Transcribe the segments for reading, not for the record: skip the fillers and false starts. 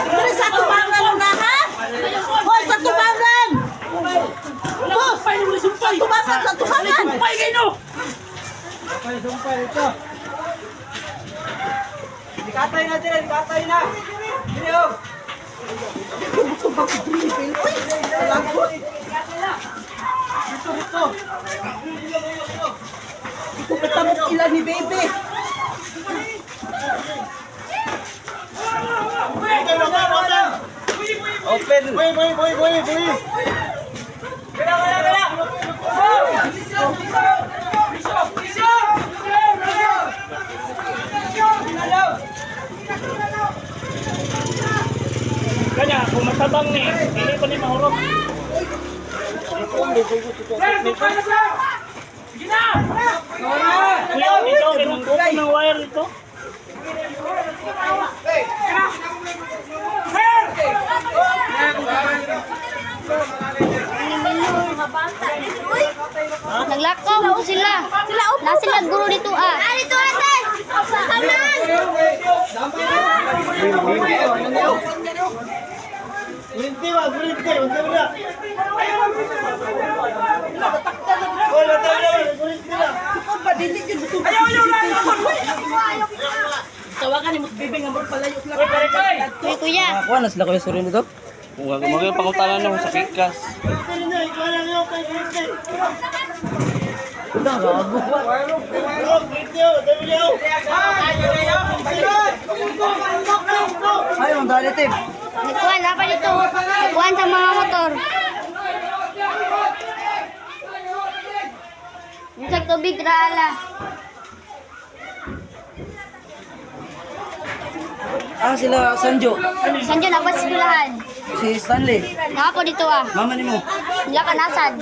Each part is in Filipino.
Dili sa tubangan na ha? Hoy, sa tubangan! Boss! Sa tubangan, sa tubangan! Sumpay kayo! Sumpay ito. Dikatay na dire, dikatay na. Dire oh. Ito. Ikupitamot ilan ni baby. Open. Boy. Kala. Kanya, kung matabang ni, hindi ko ni mahurot. Sige na! Kuya, dito, kinungkupin ng wire dito. Naglakaw mo sila. Na sila guro dito ah. Dito ate. Kanan. Gurinti ba? Unsa ba? Wala tayo. Gurinti ba? Kung ba dili yun gusto. Tawagan ni Mus Bibing ang palayo sila. Uy kuya. Kuha na sila kayo suri nito. Mga pangutanan na sa pikas. Ay, ang dali tip. Nagkuhan na pa dito. Nagkuhan sa mga motor. Sa tubig rala. Sila Sanjo. Saan dyan ako silahan? Si Stanley. Nakapo dito ah. Mama ni mo. Sila ka nasad.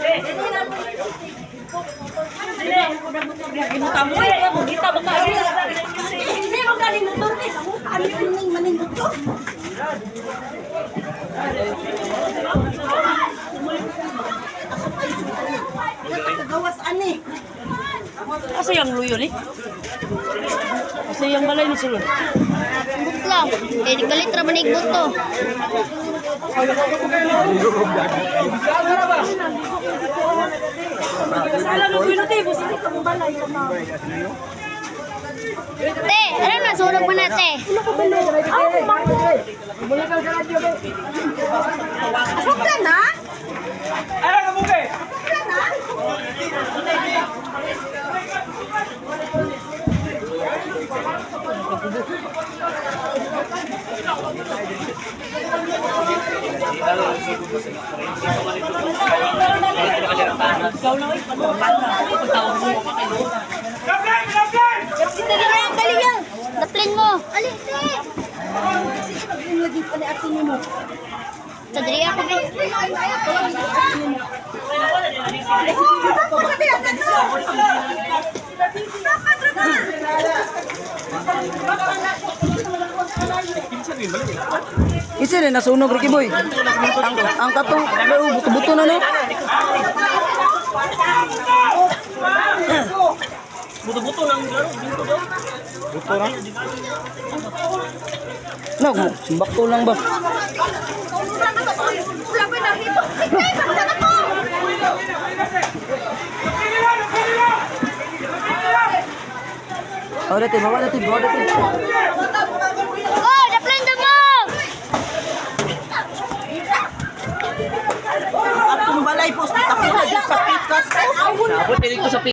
Gawas ani. Asa yung luyo ni? Asa yung balay ni sulod? But lang. Kaya di galit ra manigbot to. Te, ano na sunog mo na te? Sokra na? Ay, kamuke. Daplin mo. Alin te? Sige lagi pa ni ate ni mo. Tadri ako be. Isa rin, nasunog Ricky Boy. Ang katong, buto-buto na no? Buto-buto ng garo, dito daw. Buto na? No, bakto lang ba? Bawa dati. Oh, daplin mo. Atong balay po sa tapos sa pikas. Abot, pinig ko sa